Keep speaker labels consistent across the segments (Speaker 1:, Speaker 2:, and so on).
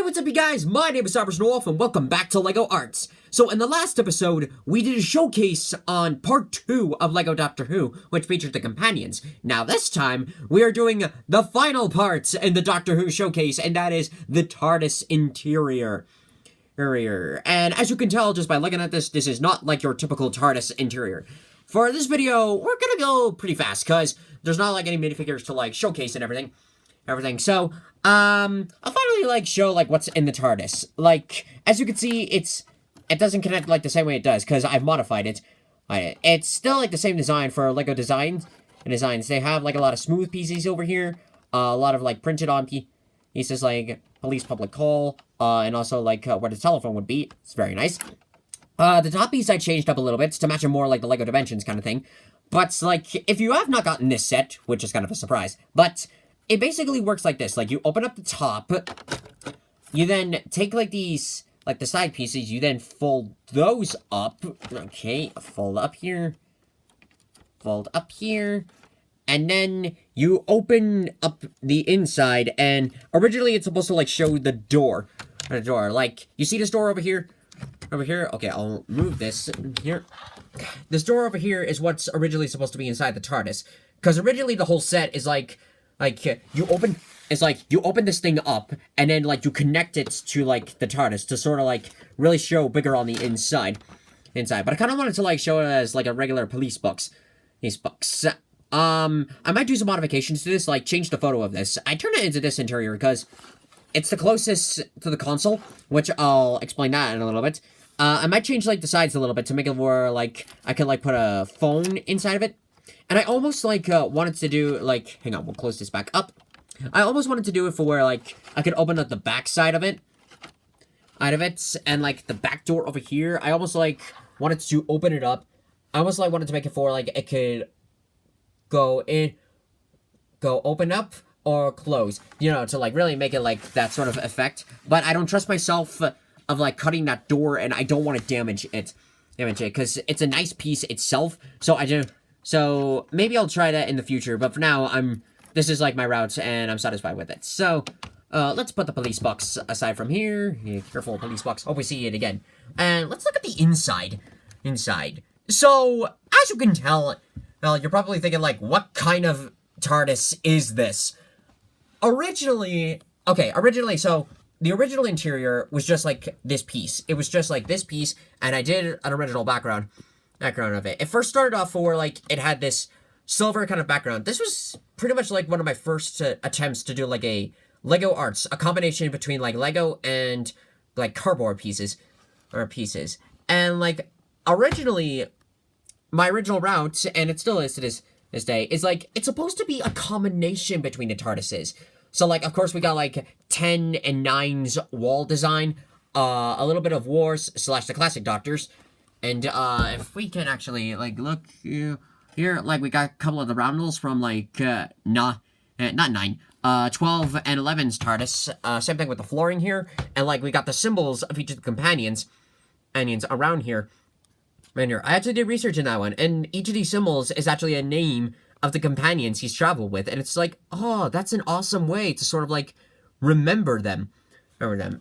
Speaker 1: Hey, what's up, you guys? My name is Wolf, and welcome back to LEGO Arts. So, in the last episode, we did a showcase on part 2 of LEGO Doctor Who, which featured the companions. Now, this time, we are doing the final part in the Doctor Who showcase, and that is the TARDIS interior. And as you can tell just by looking at this, this is not like your typical TARDIS interior. For this video, we're gonna go pretty fast, because there's not like any minifigures to like showcase and everything. So, I'll finally like show like what's in the TARDIS. Like, as you can see, it doesn't connect like the same way it does, because I've modified it. It's still like the same design for LEGO designs. They have like a lot of smooth pieces over here, a lot of like printed on pieces like police public call, and also like where the telephone would be. It's very nice. The top piece I changed up a little bit to match it more like the LEGO Dimensions kind of thing. But like, if you have not gotten this set, which is kind of a surprise, but it basically works like this. Like, you open up the top, you then take, like, these, like, the side pieces, you then fold those up. Okay, fold up here, and then you open up the inside, and originally it's supposed to, like, show the door. Like, you see this door over here? Okay, I'll move this here. This door over here is what's originally supposed to be inside the TARDIS. Because originally the whole set is, you open this thing up, and then, like, you connect it to, like, the TARDIS to sort of, like, really show bigger on the inside. But I kind of wanted to, like, show it as, like, a regular police box. I might do some modifications to this, like, change the photo of this. I turned it into this interior because it's the closest to the console, which I'll explain that in a little bit. I might change, like, the sides a little bit to make it where, like, I could, like, put a phone inside of it. And I almost, like, wanted to do, like, hang on, we'll close this back up. I almost wanted to do it for where, like, I could open up the back side of it. And, like, the back door over here, I almost, like, wanted to open it up. I almost, like, wanted to make it for, like, it could go open up or close. You know, to, like, really make it, like, that sort of effect. But I don't trust myself of, like, cutting that door, and I don't want to damage it, because it's a nice piece itself, So, maybe I'll try that in the future, but for now, this is, like, my route, and I'm satisfied with it. So, let's put the police box aside from here. Careful, police box. Hope we see it again. And let's look at the inside. So, as you can tell, well, you're probably thinking, like, what kind of TARDIS is this? Originally, so, the original interior was just, like, this piece. It was just, like, this piece, and I did an original background of it. It first started off for, like, it had this silver kind of background. This was pretty much, like, one of my first attempts to do, like, a LEGO Arts, a combination between, like, LEGO and, like, cardboard pieces. And, like, originally, my original route, and it still is to this day, is, like, it's supposed to be a combination between the TARDISes. So, like, of course, we got, like, 10 and 9's wall design, a little bit of Wars / the classic Doctors. And, if we can actually, like, look here, like, we got a couple of the roundels from, like, not 9, 12 and 11's TARDIS, same thing with the flooring here, and, like, we got the symbols of each of the companions around here, I actually did research in that one, and each of these symbols is actually a name of the companions he's traveled with, and it's like, oh, that's an awesome way to sort of, like, remember them.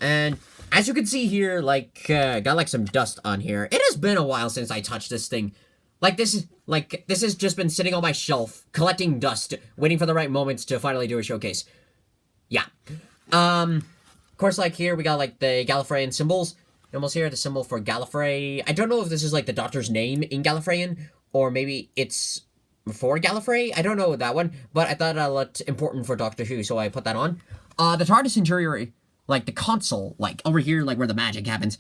Speaker 1: And as you can see here, like, got, like, some dust on here. It has been a while since I touched this thing. This has just been sitting on my shelf, collecting dust, waiting for the right moments to finally do a showcase. Yeah. Of course, like, here we got, like, the Gallifreyan symbols. Almost here, the symbol for Gallifrey. I don't know if this is, like, the Doctor's name in Gallifreyan, or maybe it's for Gallifrey. I don't know that one, but I thought it looked important for Doctor Who, so I put that on. The TARDIS interior, like, the console, like, over here, like, where the magic happens,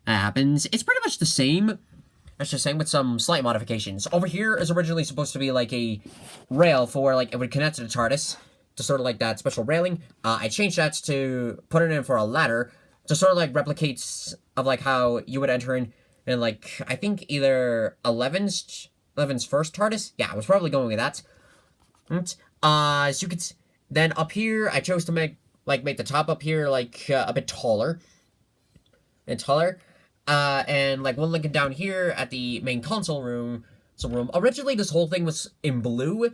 Speaker 1: it's pretty much the same. It's the same with some slight modifications. Over here is originally supposed to be, like, a rail for, like, it would connect to the TARDIS, to sort of, like, that special railing. I changed that to put it in for a ladder, to sort of, like, replicates of, like, how you would enter in, like, I think either 11's first TARDIS? Yeah, I was probably going with that. So you could, then up here, I chose to make the top up here, like, a bit taller. And, like, one looking down here at the main console room. Originally, this whole thing was in blue,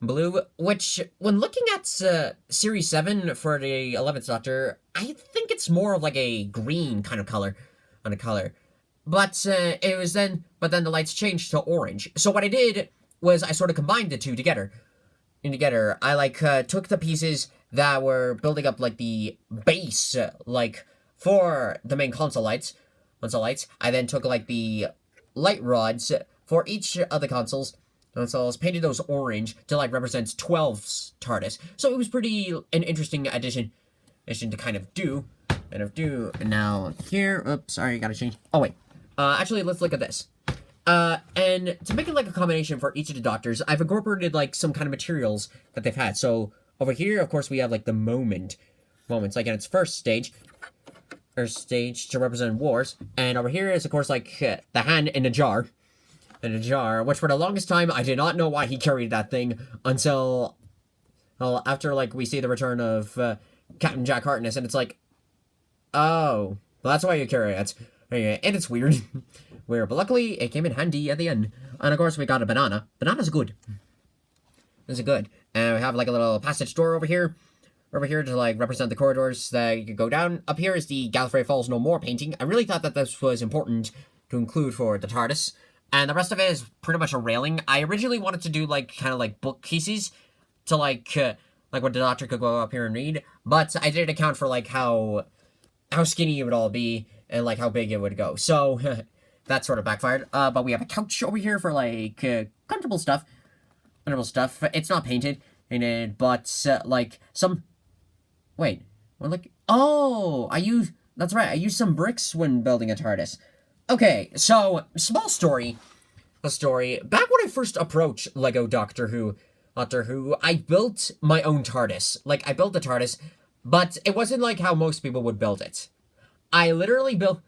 Speaker 1: which, when looking at Series 7 for the 11th Doctor, I think it's more of like a green kind of color on a color. But but then the lights changed to orange. So what I did was I sort of combined the two together. I like took the pieces that were building up like the base, like for the main console lights. I then took like the light rods for each of the consoles. Painted those orange to like represent 12's TARDIS. So it was pretty an interesting addition to kind of do. And now here, oops, sorry, gotta change. Oh wait, actually let's look at this. And to make it like a combination for each of the Doctors, I've incorporated like some kind of materials that they've had. So over here, of course, we have like the moments, like in its first stage to represent wars. And over here is, of course, like the hand in a jar. Which for the longest time, I did not know why he carried that thing until, well, after like we see the return of Captain Jack Harkness, and it's like, oh, well, that's why you carry it. And it's weird. But luckily, it came in handy at the end. And of course, we got a banana. Bananas good. This is good. And we have like a little passage door over here. To like represent the corridors that you could go down. Up here is the Gallifrey Falls No More painting. I really thought that this was important to include for the TARDIS. And the rest of it is pretty much a railing. I originally wanted to do like kind of like bookcases to like where the Doctor could go up here and read. But I didn't account for like how skinny it would all be and like how big it would go. So that sort of backfired. But we have a couch over here for like comfortable stuff. It's not painted in it, but like some. Wait, well, like that's right. I used some bricks when building a TARDIS. Okay, so small story. Back when I first approached Lego Doctor Who, I built my own TARDIS. Like I built the TARDIS, but it wasn't like how most people would build it. I literally built.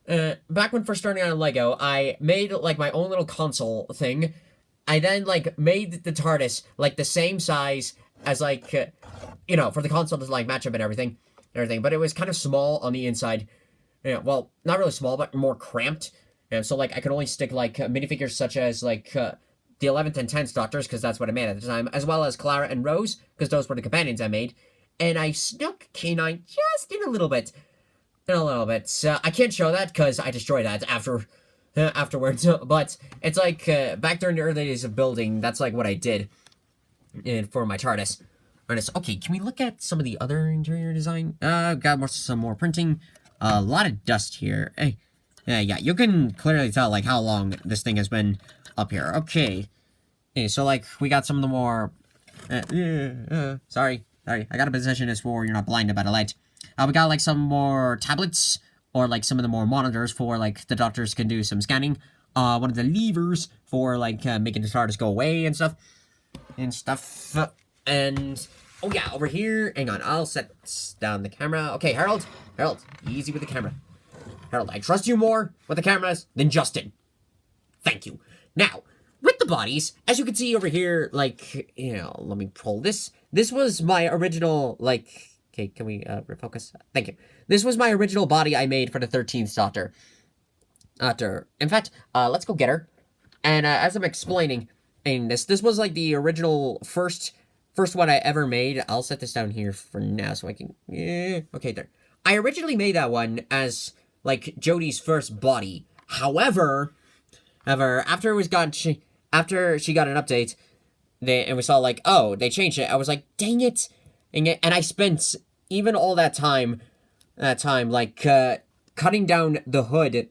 Speaker 1: Back when first starting on Lego, I made like my own little console thing. I then like made the TARDIS like the same size as like for the console to like match up and everything. But it was kind of small on the inside. Yeah, well, not really small, but more cramped. And so like I could only stick like minifigures such as like the 11th and 10th Doctors, because that's what I made at the time, as well as Clara and Rose, because those were the companions I made. And I snuck K9 just in a little bit. I can't show that because I destroyed that afterwards. But it's like back during the early days of building, that's like what I did for my TARDIS. Okay, can we look at some of the other interior design? Got some more printing. A lot of dust here. Hey, yeah, you can clearly tell like how long this thing has been up here. Okay, so like we got some of the more. Sorry. I gotta position this for you're not blinded by the light. We got like some more tablets or like some of the more monitors for like the Doctors can do some scanning. One of the levers for like making the TARDIS go away and stuff. And oh yeah, over here. Hang on, I'll set down the camera. Okay, Harold, easy with the camera. Harold, I trust you more with the cameras than Justin. Thank you. Now, with the bodies, as you can see over here, like, let me pull this. This was my original, like, okay, can we refocus? Thank you. This was my original body I made for the 13th Doctor. In fact, let's go get her. And as I'm explaining this was like the original first one I ever made. I'll set this down here for now so I can, okay, there. I originally made that one as, like, Jodie's first body. However, after she got an update, and we saw, like, oh, they changed it, I was like, dang it. And I spent even all that time, like, cutting down the hood,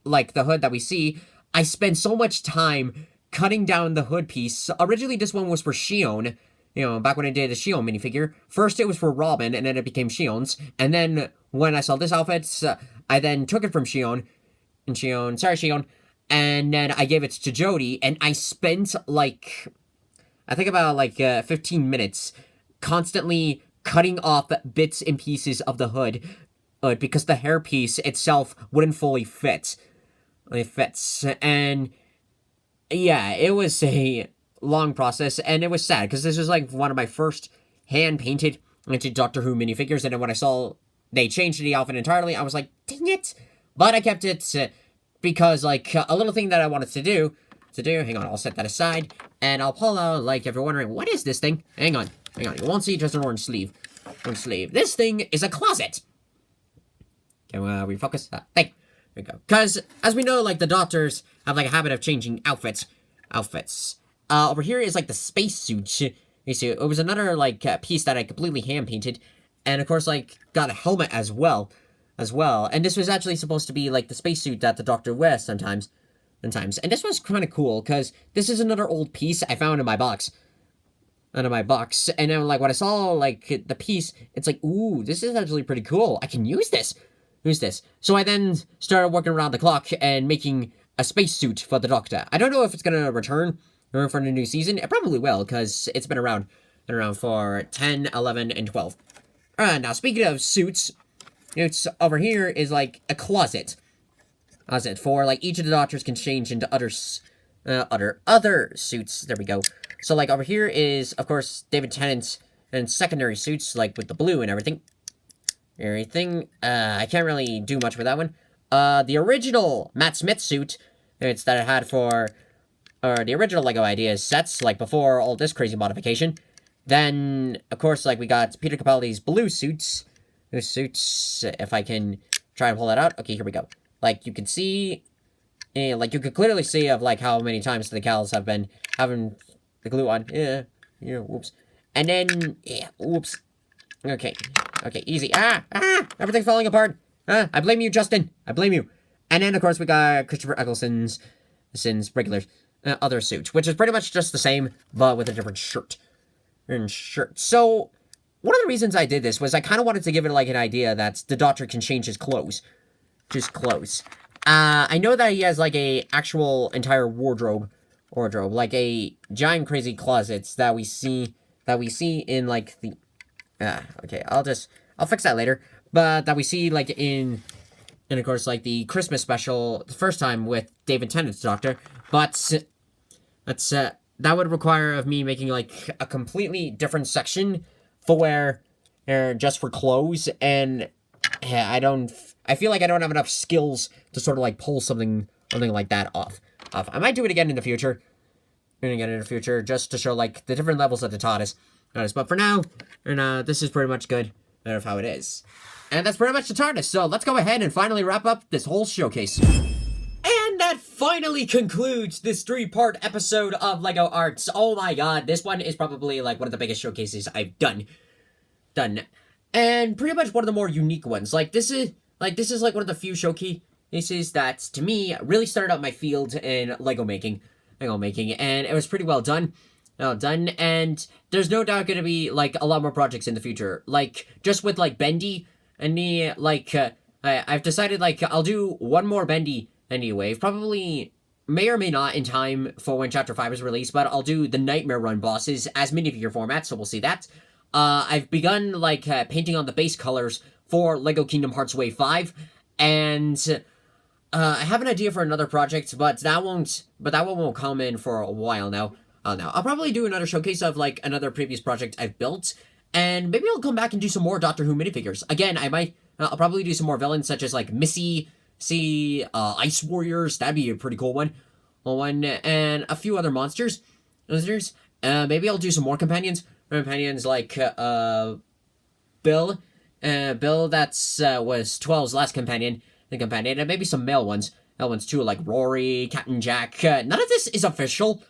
Speaker 1: like, the hood that we see. I spent so much time cutting down the hood piece. Originally, this one was for Shion, back when I did a Shion minifigure. First, it was for Robin, and then it became Shion's. And then, when I saw this outfit, I then took it from Shion. And then I gave it to Jodie, and I spent, like, I think about, like, 15 minutes constantly cutting off bits and pieces of the hood because the hairpiece itself wouldn't fully fit. It fits. And, yeah, it was a long process, and it was sad, because this was, like, one of my first hand-painted into Doctor Who minifigures, and then when I saw they changed the outfit entirely, I was like, dang it! But I kept it, because, like, a little thing that I wanted to do, hang on, I'll set that aside, and I'll pull out, like, if you're wondering, what is this thing? Hang on, you won't see just an orange sleeve. This thing is a closet! Can we refocus? There we go. Because, as we know, like, the Doctors have, like, a habit of changing outfits. Over here is, like, the spacesuit. You see, it was another, like, piece that I completely hand-painted. And, of course, like, got a helmet as well. And this was actually supposed to be, like, the spacesuit that the Doctor wears sometimes. And this was kind of cool, because this is another old piece I found in my box. And then, like, when I saw, like, the piece, it's like, ooh, this is actually pretty cool. I can use this. So I then started working around the clock and making a spacesuit for the Doctor. I don't know if it's gonna return for the new season. It probably will, because it's been around for 10, 11, and 12. Now, speaking of suits, it's over here is, like, a closet. For, like, each of the Doctors can change into other suits. There we go. So, like, over here is, of course, David Tennant's and secondary suits, like, with the blue and everything. I can't really do much with that one. The original Matt Smith suit, it's that I had for, the original LEGO Ideas sets, like, before all this crazy modification. Then, of course, like, we got Peter Capaldi's blue suits. Those suits, if I can try and pull that out. Okay, here we go. Like, you can see, like, you could clearly see of, like, how many times the decals have been having the glue on. Whoops. And then, whoops. Okay, easy. Everything's falling apart. I blame you, Justin. I blame you. And then, of course, we got Christopher Eccleston's regular other suit, which is pretty much just the same, but with a different shirt. So, one of the reasons I did this was I kind of wanted to give it, like, an idea that the Doctor can change his clothes. I know that he has, like, a actual entire wardrobe, like a giant crazy closets that we see in, like, the, okay, I'll fix that later, but that we see, like, in, of course, like, the Christmas special, the first time with David Tennant's Doctor, but that would require of me making, like, a completely different section for just for clothes, and I feel like I don't have enough skills to sort of, like, pull something like that off. I might do it again in the future. Just to show, like, the different levels of the TARDIS. But for now, this is pretty much good of how it is. And that's pretty much the TARDIS, so let's go ahead and finally wrap up this whole showcase. And that finally concludes this 3-part episode of LEGO Arts. Oh my god, this one is probably, like, one of the biggest showcases I've done. And pretty much one of the more unique ones. This is like one of the few showcases that, to me, really started out my field in Lego making, and it was pretty well done. And there's no doubt gonna be, like, a lot more projects in the future. Like, just with, like, Bendy, and I've decided, like, I'll do one more Bendy wave. Probably may or may not in time for when Chapter 5 is released, but I'll do the Nightmare Run bosses as minifigure format, so we'll see that. I've begun, like, painting on the base colors for LEGO Kingdom Hearts Wave 5, and I have an idea for another project, but that one won't come in for a while now. I'll probably do another showcase of, like, another previous project I've built, and maybe I'll come back and do some more Doctor Who minifigures. Again, I'll probably do some more villains, such as, like, Missy, Ice Warriors. That'd be a pretty cool one. And a few other monsters. Maybe I'll do some more companions. Like, Bill. Bill, was 12's last companion. And maybe some male ones. Male ones too, like Rory, Captain Jack. None of this is official.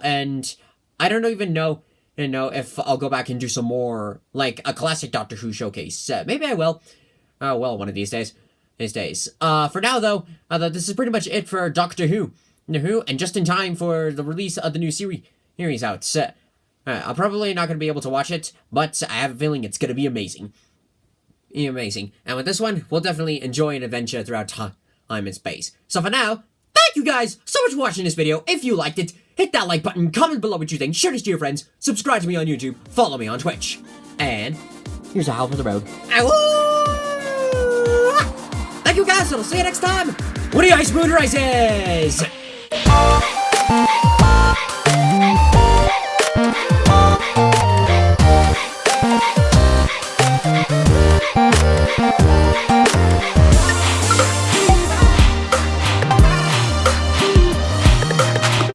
Speaker 1: And I don't even know, if I'll go back and do some more, like, a classic Doctor Who showcase. Maybe I will. Well, one of these days. For now, though, this is pretty much it for Doctor Who. And just in time for the release of the new series out. I'm probably not going to be able to watch it, but I have a feeling it's going to be amazing. And with this one, we'll definitely enjoy an adventure throughout time and space. So for now, thank you guys so much for watching this video. If you liked it, hit that like button, comment below what you think, share this to your friends, subscribe to me on YouTube, follow me on Twitch. And here's a howl for the road. Thank you guys, and I'll see you next time when the Ice Moon rises!